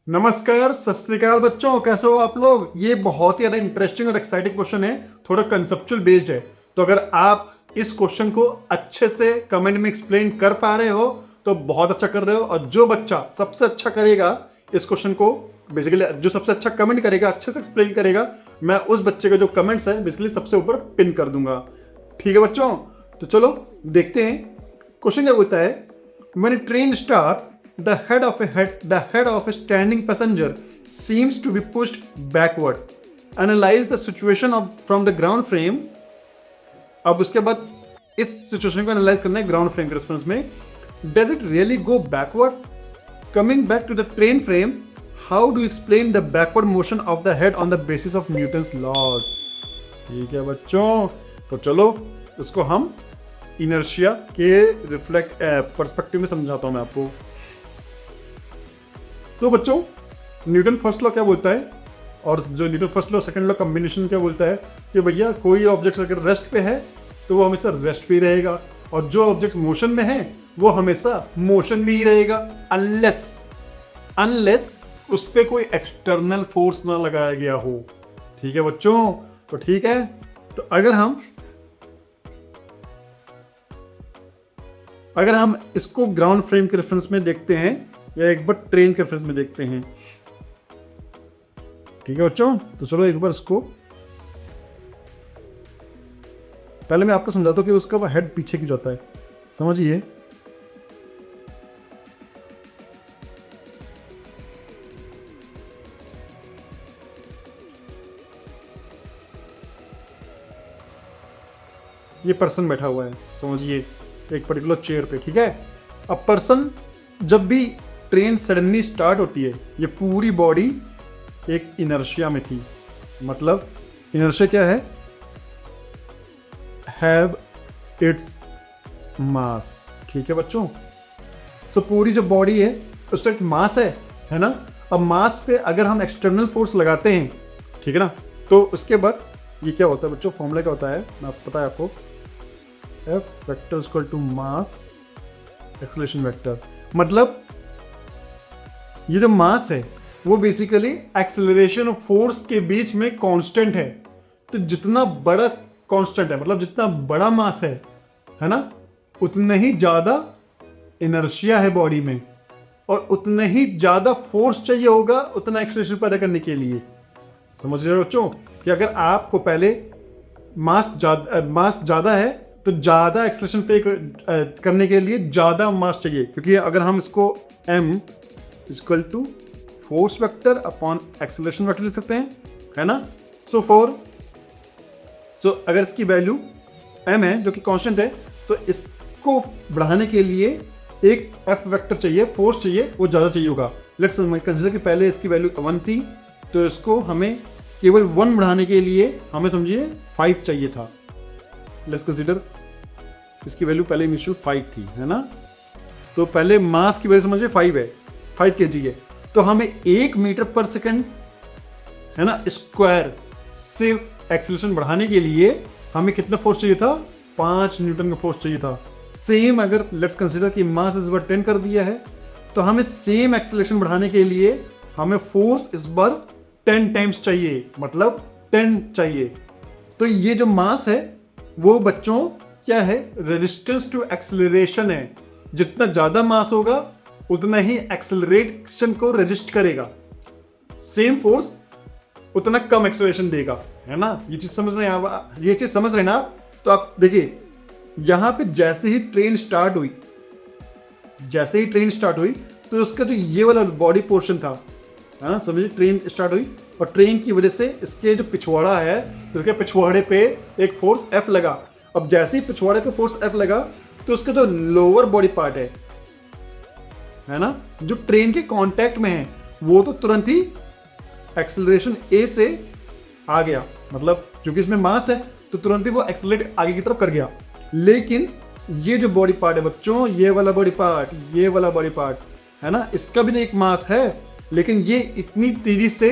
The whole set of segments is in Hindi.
नमस्कार, सत श्री अकाल बच्चों, कैसे हो आप लोग। ये बहुत ही ज़्यादा इंटरेस्टिंग और एक्साइटिंग क्वेश्चन है, थोड़ा कंसेप्चुअल बेस्ड है। तो अगर आप इस क्वेश्चन को अच्छे से कमेंट में एक्सप्लेन कर पा रहे हो तो बहुत अच्छा कर रहे हो। और जो बच्चा सबसे अच्छा करेगा इस क्वेश्चन को, बेसिकली जो सबसे अच्छा कमेंट करेगा, अच्छे से एक्सप्लेन करेगा, मैं उस बच्चे के जो कमेंट्स है बेसिकली सबसे ऊपर पिन कर दूंगा। ठीक है बच्चों, तो चलो देखते हैं क्वेश्चन क्या बोलता है। When a train starts, the head of a standing passenger seems to be pushed backward. Analyze the situation from the ground frame. अब उसके बाद इस सिचुएशन को एनालाइज करना है ग्राउंड फ्रेम के रेस्पॉन्स में। Does it really go backward? Coming back to the train frame, how do explain the backward motion of the head on the basis of Newton's laws? ठीक है बच्चों, तो चलो इसको हम इनर्शिया के रिफ्लेक्ट पर्सपेक्टिव में समझाता हूं मैं आपको। तो बच्चों, न्यूटन फर्स्ट लॉ क्या बोलता है, और जो Newton first law second law combination क्या बोलता है कि भैया कोई ऑब्जेक्ट अगर रेस्ट पे है तो वो हमेशा रेस्ट पे ही रहेगा, और जो ऑब्जेक्ट मोशन में है वो हमेशा मोशन में ही रहेगा, अनलेस उस पर कोई एक्सटर्नल फोर्स ना लगाया गया हो। ठीक है बच्चों, तो ठीक है, तो अगर हम इसको ग्राउंड फ्रेम के रेफरेंस में देखते हैं या एक बार ट्रेन के रेफरेंस में देखते हैं। ठीक है बच्चों, तो चलो एक बार इसको पहले मैं आपको समझाता हूं कि उसका हेड पीछे की जाता है, समझिए। ये पर्सन बैठा हुआ है, समझिए, एक पर्टिकुलर चेयर पे। ठीक है, अब पर्सन जब भी ट्रेन सडनली स्टार्ट होती है, ये पूरी बॉडी एक इनर्शिया में थी। मतलब इनर्शिया क्या है? Have its mass. ठीक है बच्चों, तो पूरी जो बॉडी है उसका एक मास है ना। अब मास पे अगर हम एक्सटर्नल फोर्स लगाते हैं, ठीक है ना, तो उसके बाद ये क्या होता है बच्चों, फॉर्मूला क्या होता है मैं पता है आपको, F vector equal to mass acceleration vector. मतलब ये जो मास है वो बेसिकली एक्सेलरेशन और फोर्स के बीच में कांस्टेंट है। तो जितना बड़ा कांस्टेंट है, मतलब जितना बड़ा मास है ना, उतना ही ज्यादा इनर्शिया है बॉडी में, और उतना ही ज्यादा फोर्स चाहिए होगा उतना एक्सेलरेशन पैदा करने के लिए। समझ रहे हो बच्चों कि अगर आपको पहले मास ज्यादा है तो ज्यादा एक्सेलरेशन पे करने के लिए ज्यादा मास चाहिए, क्योंकि अगर हम इसको m equal to force vector upon acceleration vector लिख सकते हैं, है ना। सो अगर इसकी वैल्यू m है जो कि कांस्टेंट है, तो इसको बढ़ाने के लिए एक f वेक्टर चाहिए, फोर्स चाहिए, वो ज्यादा चाहिए होगा। लेट्स कंसीडर कि पहले इसकी वैल्यू 1 थी, तो इसको हमें केवल 1 बढ़ाने के लिए हमें समझिए 5 चाहिए था। लेट्स कंसीडर इसकी वैल्यू पहले इनिशियल 5 थी, है ना। तो पहले मास की वैल्यू समझिए 5 है, 5 kg है, तो हमें 1 मीटर पर सेकंड, है ना, स्क्वायर से एक्सेलरेशन बढ़ाने के लिए हमें कितना फोर्स चाहिए था? 5 न्यूटन का फोर्स चाहिए था। सेम अगर लेट्स कंसीडर कि मास इस बार 10 कर दिया है, तो हमें सेम एक्सेलरेशन बढ़ाने के लिए हमें फोर्स इस बार 10 टाइम्स चाहिए, मतलब 10 चाहिए। तो ये जो मास है वो बच्चों क्या है? रेजिस्टेंस टू एक्सेलरेशन है। जितना ज्यादा मास होगा उतना ही एक्सेलरेशन को रेजिस्ट करेगा, सेम फोर्स उतना कम एक्सेलरेशन देगा, है ना। ये चीज समझ रहे हैं आप? ये चीज समझ रहे हैं ना आप? तो आप देखिए, यहां पे जैसे ही ट्रेन स्टार्ट हुई तो उसका जो ये वाला बॉडी पोर्शन था, है ना, समझिए, ट्रेन स्टार्ट हुई और ट्रेन की वजह से इसके जो पिछवाड़ा है, इसके पिछवाड़े पे एक फोर्स F लगा। अब जैसे ही पिछवाड़े पे फोर्स F लगा तो उसका जो लोअर बॉडी पार्ट है ना, जो ट्रेन के कांटेक्ट में है, वो तो तुरंत ही एक्सेलरेशन A से आ गया। मतलब क्योंकि इसमें मास है तो तुरंत ही वो एक्सेलरेट आगे की तरफ कर गया। लेकिन ये जो बॉडी पार्ट है बच्चों, ये वाला बॉडी पार्ट है ना, इसका भी एक मास है, लेकिन ये इतनी तेजी से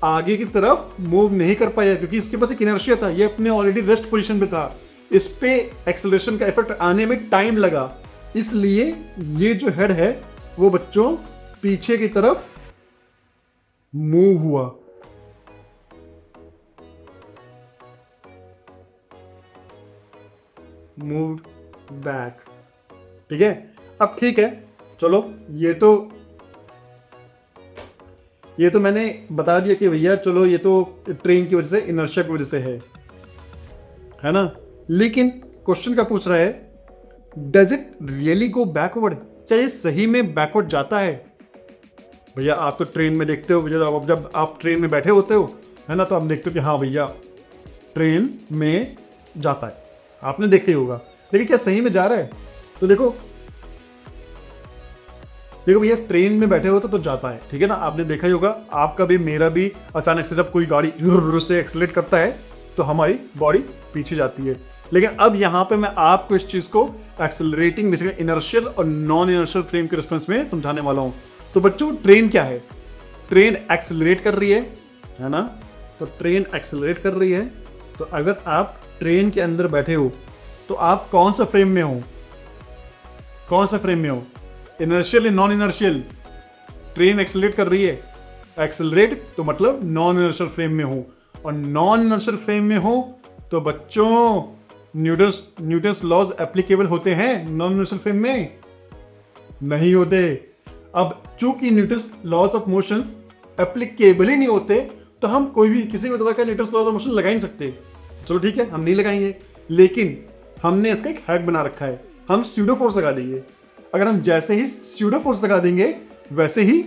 आगे की तरफ मूव नहीं कर पाया क्योंकि इसके पास एक इनर्शिया था, ये अपने ऑलरेडी रेस्ट पोजीशन पे था। इस पे एक्सेलरेशन का इफेक्ट आने में टाइम लगा, इसलिए ये जो हेड है वो बच्चों पीछे की तरफ मूव हुआ, मूव बैक। ठीक है, अब ठीक है, चलो ये तो मैंने बता दिया कि भैया चलो ये तो ट्रेन की वजह से, इनर्शिया की वजह से है ना। लेकिन क्वेश्चन क्या पूछ रहा है, does it really go backward, क्या ये सही में बैकवर्ड जाता है? भैया आप तो ट्रेन में देखते हो, भैया जब आप ट्रेन में बैठे होते हो, है ना, तो आप देखते हो कि हाँ भैया ट्रेन में जाता है, आपने देखा ही होगा। लेकिन क्या सही में जा रहा है? तो देखो भैया ट्रेन में बैठे हो तो जाता है, ठीक है ना, आपने देखा ही होगा, आपका भी मेरा भी अचानक से जब कोई गाड़ी जुर्र से एक्सीलरेट करता है तो हमारी बॉडी पीछे जाती है। लेकिन अब यहाँ पे मैं आपको इस चीज को एक्सेलरेटिंग बेसिकली इनर्शियल और नॉन इनर्शियल फ्रेम के रेफरेंस में समझाने वाला हूँ। तो बच्चों ट्रेन क्या है, ट्रेन एक्सेलरेट कर रही है ना, तो ट्रेन एक्सेलरेट कर रही है। तो अगर आप ट्रेन के अंदर बैठे हो तो आप कौन सा फ्रेम में हो, कौन सा फ्रेम में हो, इनर्शियल या नॉन इनर्शियल? ट्रेन एक्सेलरेट कर रही है, एक्सेलरेट तो मतलब नॉन इनर्शियल फ्रेम में हो, और नॉन इनर्शियल फ्रेम में हो तो बच्चों न्यूटन्स लॉज एप्लीकेबल होते हैं, नॉन इनर्शियल फ्रेम में नहीं होते। अब चूंकि Newton's laws of motions applicable ही नहीं होते तो हम कोई भी किसी भी तरह का न्यूटन्स लॉज ऑफ मोशन लगा ही नहीं सकते। चलो ठीक है, हम नहीं लगाएंगे, लेकिन हमने इसका एक हैक बना रखा है, हम स्यूडो फोर्स लगा देंगे। अगर हम जैसे ही स्यूडो फोर्स लगा देंगे वैसे ही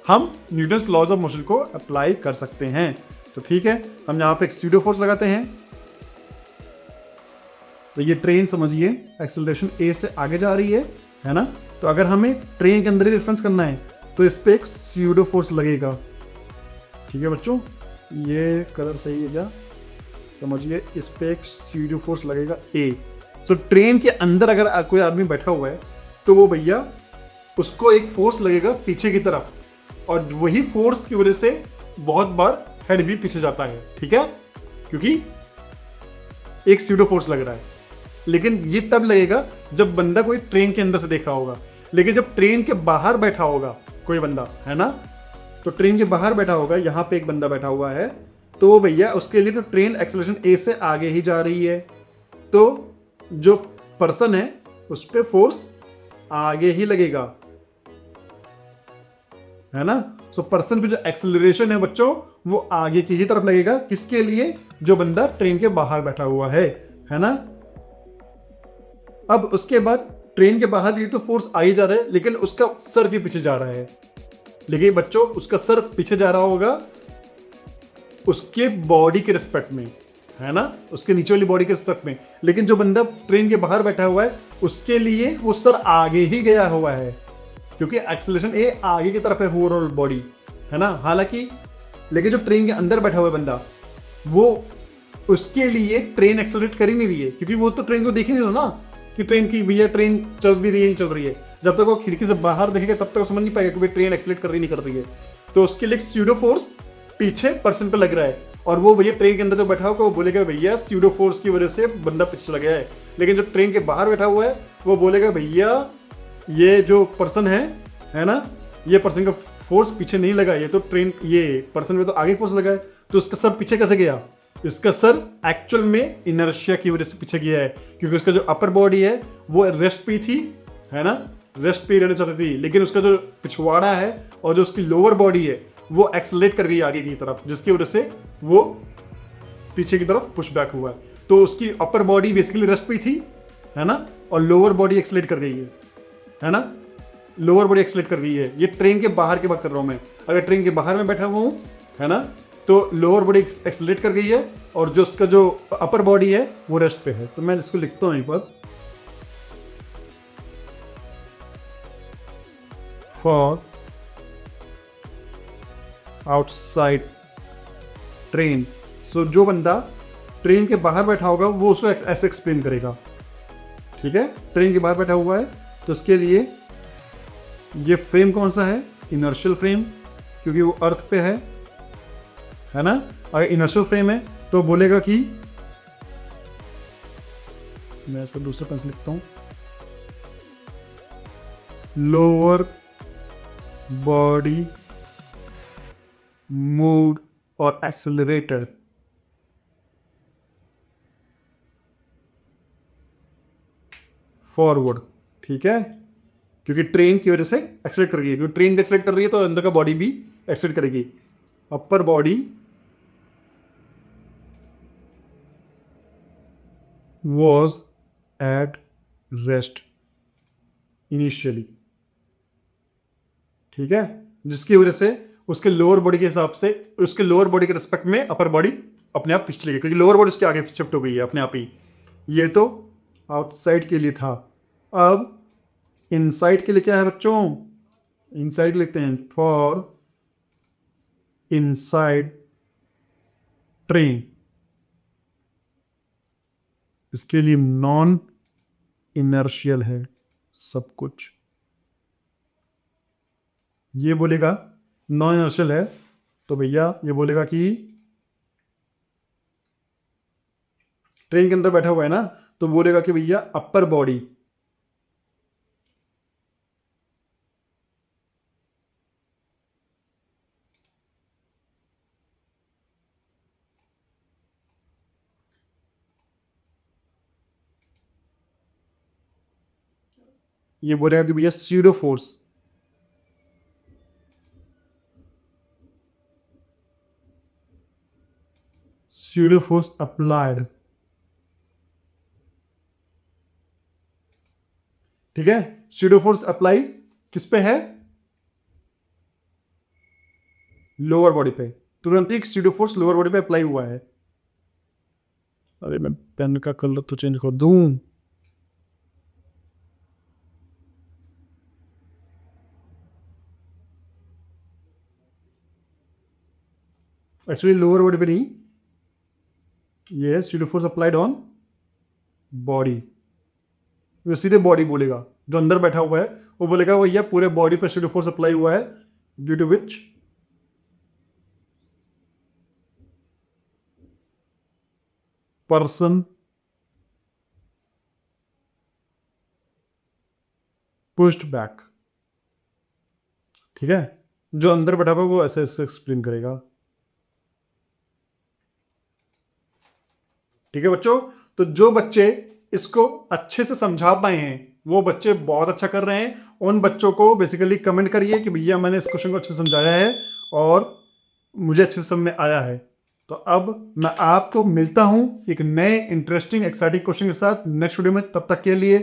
हम न्यूटन्स लॉज ऑफ मोशन को अप्लाई कर सकते हैं। तो ठीक है, हम यहाँ पे एक स्यूडो फोर्स लगाते हैं। तो ये ट्रेन समझिए एक्सेलरेशन ए से आगे जा रही है ना। तो अगर हमें ट्रेन के अंदर ही रेफरेंस करना है तो इस पे एक स्यूडो फोर्स लगेगा। ठीक है बच्चों, ये कलर सही है क्या, समझिए, इस पे एक स्यूडो फोर्स लगेगा ए। तो ट्रेन के अंदर अगर कोई आदमी बैठा हुआ है तो वो भैया उसको एक फोर्स लगेगा पीछे की तरफ, और वही फोर्स की वजह से बहुत बार हेड भी पीछे जाता है। ठीक है, क्योंकि एक स्यूडो फोर्स लग रहा है। लेकिन ये तब लगेगा जब बंदा कोई ट्रेन के अंदर से देख रहा होगा। लेकिन जब ट्रेन के बाहर बैठा होगा कोई बंदा, है ना, तो ट्रेन के बाहर बैठा होगा, यहां पे एक बंदा बैठा हुआ है, तो भैया उसके लिए तो ट्रेन एक्सेलरेशन ए से आगे ही जा रही है, तो जो पर्सन है उस पे फोर्स आगे ही लगेगा, है ना। सो पर्सन पे जो एक्सेलरेशन है बच्चों वो आगे की ही तरफ लगेगा, किसके लिए, जो बंदा ट्रेन के बाहर बैठा हुआ है ना। अब उसके बाद ट्रेन के बाहर ये तो फोर्स आ ही जा रहा है, लेकिन उसका सर भी पीछे जा रहा है। लेकिन बच्चों उसका सर पीछे जा रहा होगा उसके बॉडी के रिस्पेक्ट में, है ना, उसके नीचे वाली बॉडी के रिस्पेक्ट में। लेकिन जो बंदा ट्रेन के बाहर बैठा हुआ है उसके लिए वो सर आगे ही गया हुआ है, क्योंकि एक्सेलरेशन ए आगे की तरफ है ओवरऑल बॉडी, है ना। हालांकि लेकिन जो ट्रेन के अंदर बैठा हुआ है बंदा, वो उसके लिए ट्रेन एक्सेलरेट कर ही नहीं रही है, क्योंकि वो तो ट्रेन को देख ही नहीं रहा ना कि ट्रेन की भैया ट्रेन चल भी रही है, चल रही है। जब तक वो खिड़की से बाहर देखेगा तब तक वो समझ नहीं पाएगा कि भाई ट्रेन एक्सेलरेट कर रही नहीं कर रही है। तो उसके लिए स्यूडो फोर्स पीछे पर्सन पे लग रहा है, और वो भैया ट्रेन के अंदर जो बैठा होगा वो बोलेगा भैया स्यूडो फोर्स की वजह से बंदा पीछे चला गया है। लेकिन जो ट्रेन के बाहर बैठा हुआ है वो बोलेगा भैया ये जो पर्सन है ना, ये पर्सन का फोर्स पीछे नहीं लगा, ये तो ट्रेन, ये पर्सन में तो आगे फोर्स लगा है, तो उसका सर पीछे कैसे गया? इसका सर एक्चुअल में इनर्शिया की वजह से पीछे गया है, क्योंकि उसका जो अपर बॉडी है वो रेस्ट पे थी, है ना, रेस्ट पे रहना चाहती थी। लेकिन उसका जो पिछवाड़ा है और जो उसकी लोअर बॉडी है वो एक्सेलरेट कर गई आगे की तरफ, जिसकी वजह से वो पीछे की तरफ पुश बैक हुआ है। तो उसकी अपर बॉडी बेसिकली रेस्ट पे थी, है ना, और लोअर बॉडी एक्सेलरेट कर गई है ना, लोअर बॉडी एक्सेलरेट कर गई है। ये ट्रेन के बाहर की बात कर रहा हूं मैं। अगर ट्रेन के बाहर में बैठा हुआ हूं, है ना, तो लोअर बॉडी एक्सेलरेट कर गई है और जो उसका जो अपर बॉडी है वो रेस्ट पे है। तो मैं इसको लिखता हूं एक बार, फॉर आउटसाइड ट्रेन। सो जो बंदा ट्रेन के बाहर बैठा होगा वो उसको ऐसे एक्सप्लेन करेगा। ठीक है, ट्रेन के बाहर बैठा हुआ है तो उसके लिए ये फ्रेम कौन सा है, इनर्शियल फ्रेम, क्योंकि वो अर्थ पे है ना। अगर इनर्शियल फ्रेम है तो बोलेगा कि, मैं इस पर दूसरा पेन से लिखता हूं, लोअर बॉडी मूव्ड और एक्सेलरेटेड। फॉरवर्ड, ठीक है, क्योंकि ट्रेन की वजह से एक्सेलेरेट कर रही है, क्योंकि ट्रेन एक्सेलेरेट कर रही है तो अंदर का बॉडी भी एक्सेलेरेट करेगी। Upper body was at rest initially, ठीक है, जिसकी वजह से उसके लोअर बॉडी के हिसाब से, उसके लोअर बॉडी के रिस्पेक्ट में अपर बॉडी अपने आप पिछले गई, क्योंकि लोअर बॉडी उसके आगे शिफ्ट हो गई है अपने आप ही। ये तो आउटसाइड के लिए था। अब इनसाइड के लिए क्या है बच्चों? इनसाइड लिखते हैं फॉर इनसाइड ट्रेन, इसके लिए नॉन इनर्शियल है सब कुछ। ये बोलेगा नॉन इनर्शियल है तो भैया ये बोलेगा कि ट्रेन के अंदर बैठा हुआ है ना, तो बोलेगा कि भैया अपर बॉडी ये बोलेगा कि भैया pseudo force, pseudo force applied, ठीक है। स्यूडो फोर्स अप्लाई किस पे है? लोअर बॉडी पे। तुरंत ही स्यूडो फोर्स लोअर बॉडी पे अप्लाई हुआ है। अरे मैं पेन का कलर तो चेंज कर दूं। एक्चुअली लोअर बॉडी पे नहीं, ये pseudo force applied on body, वो सीधे बॉडी बोलेगा। जो अंदर बैठा हुआ है वो बोलेगा भैया पूरे बॉडी पे स्यूडो फोर्स अप्लाई हुआ है, due to which person pushed back, ठीक है। जो अंदर बैठा हुआ है वो ऐसे ऐसे एक्सप्लेन करेगा, ठीक है बच्चों। तो जो बच्चे इसको अच्छे से समझा पाए हैं वो बच्चे बहुत अच्छा कर रहे हैं। उन बच्चों को बेसिकली कमेंट करिए कि भैया मैंने इस क्वेश्चन को अच्छे से समझाया है और मुझे अच्छे से समझ में आया है। तो अब मैं आपको मिलता हूं एक नए इंटरेस्टिंग एक्साइटिंग क्वेश्चन के साथ नेक्स्ट वीडियो में। तब तक के लिए